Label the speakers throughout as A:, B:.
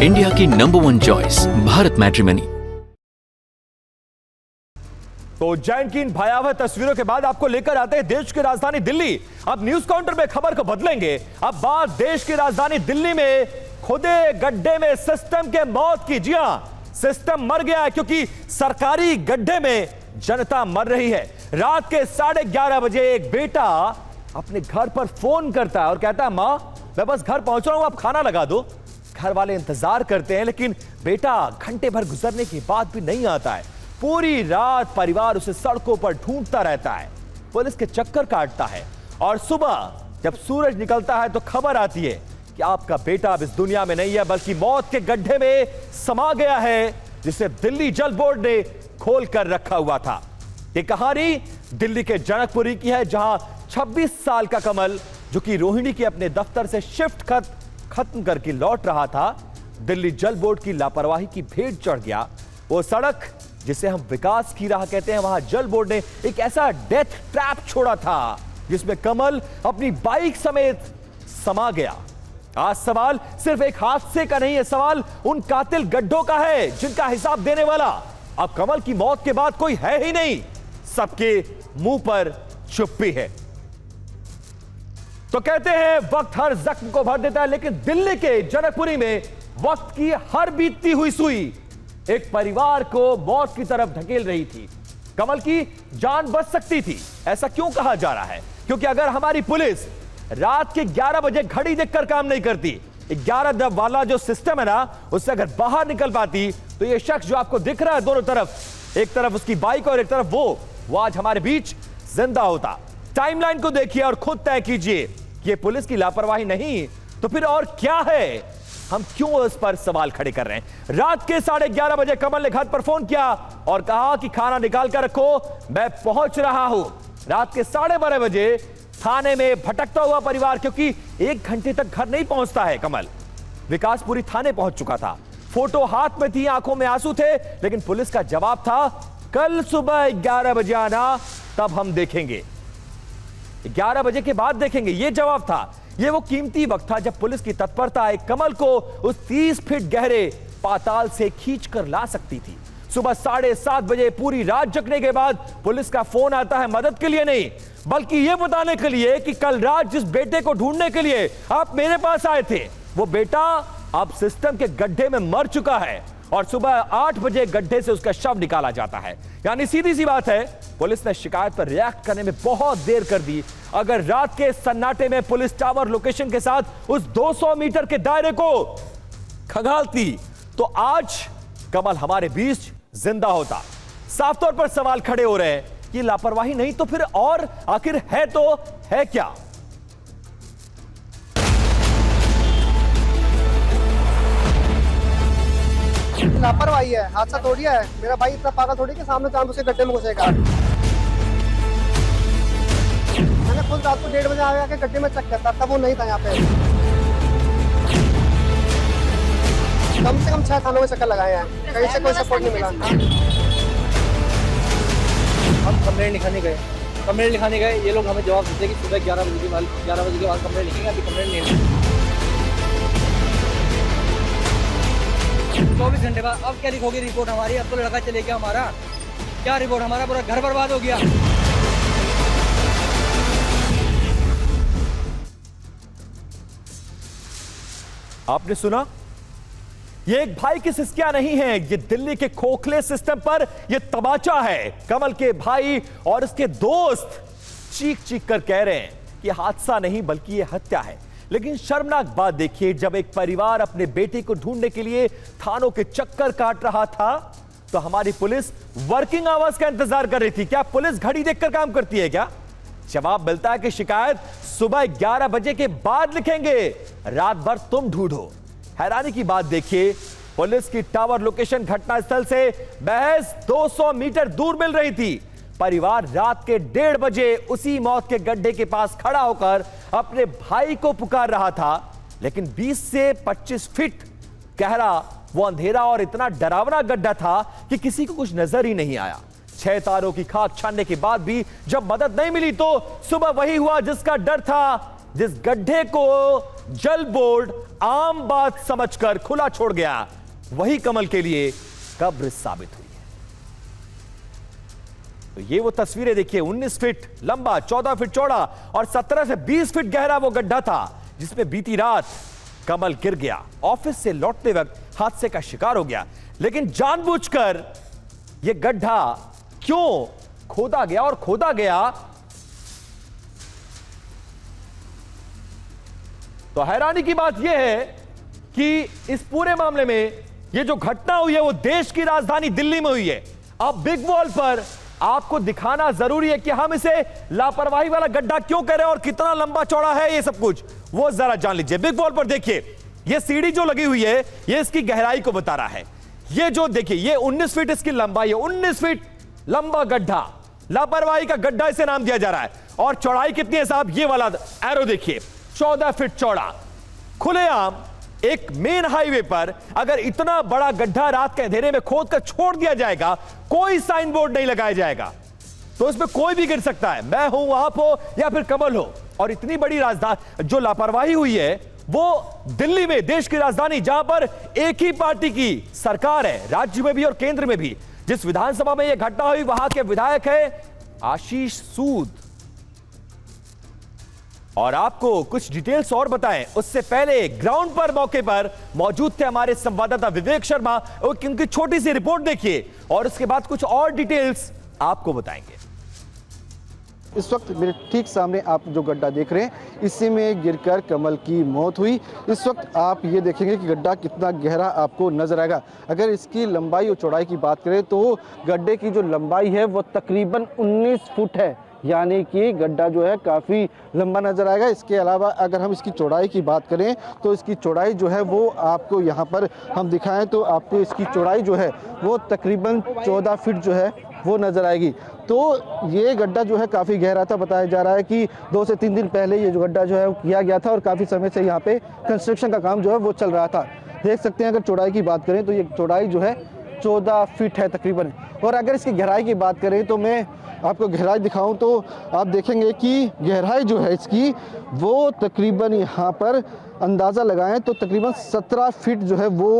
A: India की number 1 choice Bharat matrimony.
B: तो जैन की इन भयावह तस्वीरों के बाद आपको लेकर आते हैं देश की राजधानी दिल्ली। अब न्यूज काउंटर में खबर को बदलेंगे। अब बात देश की राजधानी दिल्ली में खुदे गड्ढे में सिस्टम के मौत की। जी हां, सिस्टम मर गया है क्योंकि सरकारी गड्ढे में जनता मर रही है। रात के 11:30 बजे एक बेटा अपने घर पर फोन करता है और कहता है, मां मैं बस घर पहुंच रहा हूं, आप खाना लगा दो। घर वाले इंतजार करते हैं लेकिन बेटा घंटे भर गुजरने के बाद भी नहीं आता है। पूरी रात परिवार उसे सड़कों पर ढूंढता रहता है, पुलिस के चक्कर काटता है और सुबह जब सूरज निकलता है तो खबर आती है कि आपका बेटा अब इस दुनिया में नहीं है बल्कि मौत के गड्ढे में समा गया है, जिसे दिल्ली जल बोर्ड ने खोल कर रखा हुआ था। ये कहानी दिल्ली के जनकपुरी की है, जहां 26 साल का कमल, जो कि रोहिणी के अपने दफ्तर से शिफ्ट खत्म करके लौट रहा था, दिल्ली जल बोर्ड की लापरवाही की भेंट चढ़ गया। वो सड़क जिसे हम विकास की राह कहते हैं, वहां जल बोर्ड ने एक ऐसा डेथ ट्रैप छोड़ा था जिसमें कमल अपनी बाइक समेत समा गया। आज सवाल सिर्फ एक हादसे का नहीं है, सवाल उन कातिल गड्ढों का है जिनका हिसाब देने वाला अब कमल की मौत के बाद कोई है ही नहीं। सबके मुंह पर चुप्पी है। तो कहते हैं वक्त हर जख्म को भर देता है, लेकिन दिल्ली के जनकपुरी में वक्त की हर बीतती हुई सुई एक परिवार को मौत की तरफ धकेल रही थी। कमल की जान बच सकती थी, ऐसा क्यों कहा जा रहा है? क्योंकि अगर हमारी पुलिस रात के 11 बजे घड़ी देखकर काम नहीं करती, 11 वाला जो सिस्टम है ना, उससे अगर बाहर निकल पाती, तो ये शख्स जो आपको दिख रहा है दोनों तरफ, एक तरफ उसकी बाइक और एक तरफ वो आज हमारे बीच जिंदा होता। टाइमलाइन को देखिए और खुद तय कीजिए कि ये पुलिस की लापरवाही नहीं तो फिर और क्या है? हम क्यों इस पर सवाल खड़े कर रहे हैं? रात के 11:30 बजे कमल ने घर पर फोन किया और कहा कि खाना निकाल कर रखो, मैं पहुंच रहा हूं। रात के 12:30 बजे थाने में भटकता हुआ परिवार, क्योंकि 1 घंटे तक घर नहीं पहुंचता है कमल, विकासपुरी थाने पहुंच चुका था। फोटो हाथ में थी, आंखों में आंसू थे, लेकिन पुलिस का जवाब था कल सुबह 11 बजे आना, तब हम देखेंगे, 11 बजे के बाद देखेंगे। यह जवाब था। यह वो कीमती वक्त था जब पुलिस की तत्परता एक कमल को उस 30 फीट गहरे पाताल से खींचकर ला सकती थी। सुबह 7:30 बजे पूरी रात जगने के बाद पुलिस का फोन आता है, मदद के लिए नहीं बल्कि यह बताने के लिए कि कल रात जिस बेटे को ढूंढने के लिए आप मेरे पास आए थे, वो बेटा अब सिस्टम के गड्ढे में मर चुका है और सुबह 8 बजे गड्ढे से उसका शव निकाला जाता है। यानी सीधी सी बात है, पुलिस ने शिकायत पर रिएक्ट करने में बहुत देर कर दी। अगर रात के सन्नाटे में पुलिस टावर लोकेशन के साथ उस 200 मीटर के दायरे को खंगालती, तो आज कमल हमारे बीच जिंदा होता। साफ तौर पर सवाल खड़े हो रहे हैं कि लापरवाही नहीं तो फिर और आखिर है तो है क्या?
C: लापरवाही है, हादसा थोड़ी है। मेरा भाई इतना पागल थोड़ी कि सामने चांद उसके गड्ढे में घुसेगा। मैंने खुद रात को 1:30 बजे आया के गड्ढे में चेक करता, तब वो नहीं था यहाँ पे। कम से कम 6 थानों में चक्कर लगाए हैं, कहीं से कोई सपोर्ट नहीं मिला।
D: हम कंप्लेंट लिखाने गए, ये लोग हमें जवाब देते कि सुबह 11 बजे के बाद कंप्लेंट लिखेंगे, अभी कंप्लेंट नहीं लिखी। 24 घंटे बाद अब क्या लिखोगे रिपोर्ट हमारी? अब तो लड़का चले गया हमारा, क्या रिपोर्ट? हमारा पूरा घर बर्बाद हो गया।
B: आपने सुना, ये एक भाई की सिस्कियां नहीं है, ये दिल्ली के खोखले सिस्टम पर ये तमाचा है। कमल के भाई और इसके दोस्त चीख चीख कर कह रहे हैं कि हादसा नहीं बल्कि ये हत्या है। लेकिन शर्मनाक बात देखिए, जब एक परिवार अपने बेटे को ढूंढने के लिए थानों के चक्कर काट रहा था, तो हमारी पुलिस वर्किंग आवर्स का इंतजार कर रही थी। क्या पुलिस घड़ी देखकर काम करती है क्या? जवाब मिलता है कि शिकायत सुबह 11 बजे के बाद लिखेंगे, रात भर तुम ढूंढो। हैरानी की बात देखिए, पुलिस की टावर लोकेशन घटनास्थल से महज 200 मीटर दूर मिल रही थी। परिवार रात के 1:30 बजे उसी मौत के गड्ढे के पास खड़ा होकर अपने भाई को पुकार रहा था, लेकिन 20 से 25 फीट गहरा वो अंधेरा और इतना डरावना गड्ढा था कि किसी को कुछ नजर ही नहीं आया। 6 तारों की खाक छानने के बाद भी जब मदद नहीं मिली, तो सुबह वही हुआ जिसका डर था जिस गड्ढे को जल बोर्ड आम बात समझकर खुला छोड़ गया, वही कमल के लिए कब्र साबित हुई है। तो ये वो तस्वीरें देखिए, 19 फीट लंबा, 14 फीट चौड़ा और 17 से 20 फीट गहरा वो गड्ढा था जिसमें बीती रात कमल गिर गया। ऑफिस से लौटते वक्त हादसे का शिकार हो गया, लेकिन जानबूझकर यह गड्ढा क्यों खोदा गया और खोदा गया तो हैरानी की बात यह है कि इस पूरे मामले में यह जो घटना हुई है वो देश की राजधानी दिल्ली में हुई है। अब बिग वॉल पर आपको दिखाना जरूरी है कि हम इसे लापरवाही वाला गड्ढा क्यों कह रहे हैं और कितना लंबा चौड़ा है, ये सब कुछ वो जरा जान लीजिए। बिग वॉल पर देखिए, ये सीढ़ी जो लगी हुई है ये इसकी गहराई को बता रहा है। ये जो देखिए, ये 19 फीट इसकी लंबाई है, 19 फीट लंबा गड्ढा, लापरवाही का गड्ढा इसे नाम दिया जा रहा है। और चौड़ाई कितनी है साहब, ये वाला एरो देखिए, 14 फीट चौड़ा। खुलेआम एक मेन हाईवे पर अगर इतना बड़ा गड्ढा रात के अंधेरे में खोद कर छोड़ दिया जाएगा, कोई साइन बोर्ड नहीं लगाया जाएगा, तो इसमें कोई भी गिर सकता है, मैं हूं, आप हो या फिर कमल हो। और इतनी बड़ी राजधानी जो लापरवाही हुई है वो दिल्ली में, देश की राजधानी, जहां पर एक ही पार्टी की सरकार है, राज्य में भी और केंद्र में भी। जिस विधानसभा में यह घटना हुई वहां के विधायक है आशीष सूद। और आपको कुछ डिटेल्स और बताएं उससे पहले ग्राउंड पर मौके पर मौजूद थे हमारे संवाददाता विवेक शर्मा, उनकी छोटी सी रिपोर्ट देखिए और उसके बाद कुछ और डिटेल्स आपको बताएंगे।
E: इस वक्त मेरे ठीक सामने आप जो गड्ढा देख रहे हैं, इसी में गिरकर कमल की मौत हुई। इस वक्त आप ये देखेंगे कि गड्ढा कितना गहरा आपको नजर आएगा। अगर इसकी लंबाई और चौड़ाई की बात करें तो गड्ढे की जो लंबाई है वो तकरीबन 19 फुट है, यानी कि गड्ढा जो है काफ़ी लंबा नज़र आएगा। इसके अलावा अगर हम इसकी चौड़ाई की बात करें तो इसकी चौड़ाई जो है वो आपको यहाँ पर हम दिखाएं तो आपको इसकी चौड़ाई जो है वो तकरीबन 14 फीट जो है वो नज़र आएगी। तो ये गड्ढा जो है काफ़ी गहरा था। बताया जा रहा है कि 2 से 3 दिन पहले ये जो गड्ढा जो है वो किया गया था और काफ़ी समय से यहाँ पे कंस्ट्रक्शन का काम जो है वो चल रहा था। देख सकते हैं, अगर चौड़ाई की बात करें तो ये चौड़ाई जो है 14 फीट है तकरीबन। और अगर इसकी गहराई की बात करें तो मैं आपको गहराई दिखाऊं तो आप देखेंगे कि गहराई जो है इसकी वो तकरीबन यहाँ पर अंदाज़ा लगाएं तो तकरीबन 17 फीट जो है वो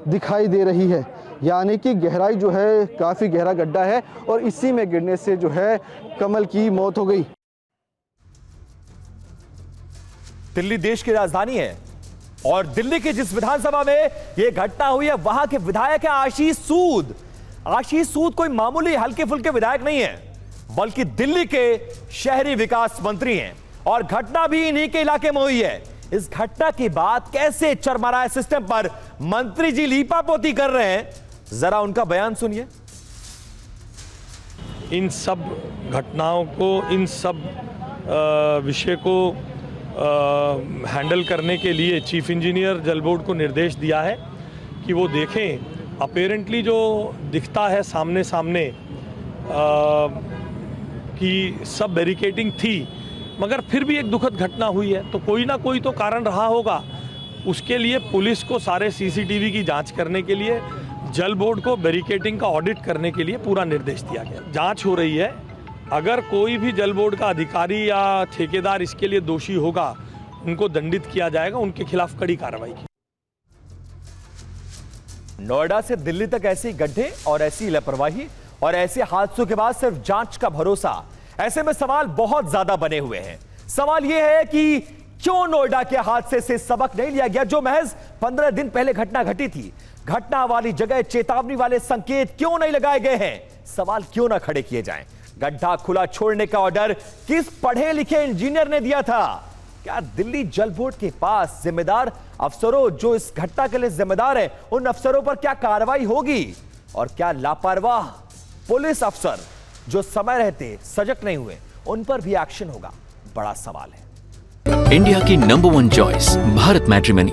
E: दिखाई दे रही है, यानी कि गहराई जो है काफ़ी गहरा गड्ढा है और इसी में गिरने से जो है कमल की मौत हो गई।
B: दिल्ली देश की राजधानी है और दिल्ली की जिस विधानसभा में यह घटना हुई है वहां के विधायक है आशीष सूद। आशीष सूद कोई मामूली हल्के फुल्के विधायक नहीं है, बल्कि दिल्ली के शहरी विकास मंत्री हैं और घटना भी इन्हीं के इलाके में हुई है। इस घटना के बाद कैसे चरमराए सिस्टम पर मंत्री जी लीपापोती कर रहे हैं, जरा उनका बयान सुनिए।
F: इन सब घटनाओं को, इन सब विषय को हैंडल करने के लिए चीफ इंजीनियर जल बोर्ड को निर्देश दिया है कि वो देखें। अपेरेंटली जो दिखता है सामने सामने कि सब बैरिकेडिंग थी, मगर फिर भी एक दुखद घटना हुई है, तो कोई ना कोई तो कारण रहा होगा। उसके लिए पुलिस को सारे सीसीटीवी की जांच करने के लिए, जल बोर्ड को बैरिकेडिंग का ऑडिट करने के लिए पूरा निर्देश दिया गया। जांच हो रही है, अगर कोई भी जल बोर्ड का अधिकारी या ठेकेदार इसके लिए दोषी होगा उनको दंडित किया जाएगा, उनके खिलाफ कड़ी कार्रवाई की।
B: नोएडा से दिल्ली तक ऐसी गड्ढे और ऐसी लापरवाही और ऐसे हादसों के बाद सिर्फ जांच का भरोसा, ऐसे में सवाल बहुत ज्यादा बने हुए हैं। सवाल यह है कि क्यों नोएडा के हादसे से सबक नहीं लिया गया, जो महज 15 दिन पहले घटना घटी थी। घटना वाली जगह चेतावनी वाले संकेत क्यों नहीं लगाए गए हैं, सवाल क्यों ना खड़े किए जाएं। गड्ढा खुला छोड़ने का ऑर्डर किस पढ़े लिखे इंजीनियर ने दिया था? क्या दिल्ली जल बोर्ड के पास जिम्मेदार अफसरों जो इस घटना के लिए जिम्मेदार है, उन अफसरों पर क्या कार्रवाई होगी? और क्या लापरवाह पुलिस अफसर जो समय रहते सजग नहीं हुए, उन पर भी एक्शन होगा? बड़ा सवाल है।
A: इंडिया की नंबर 1 चॉइस भारत मैट्रिमनी।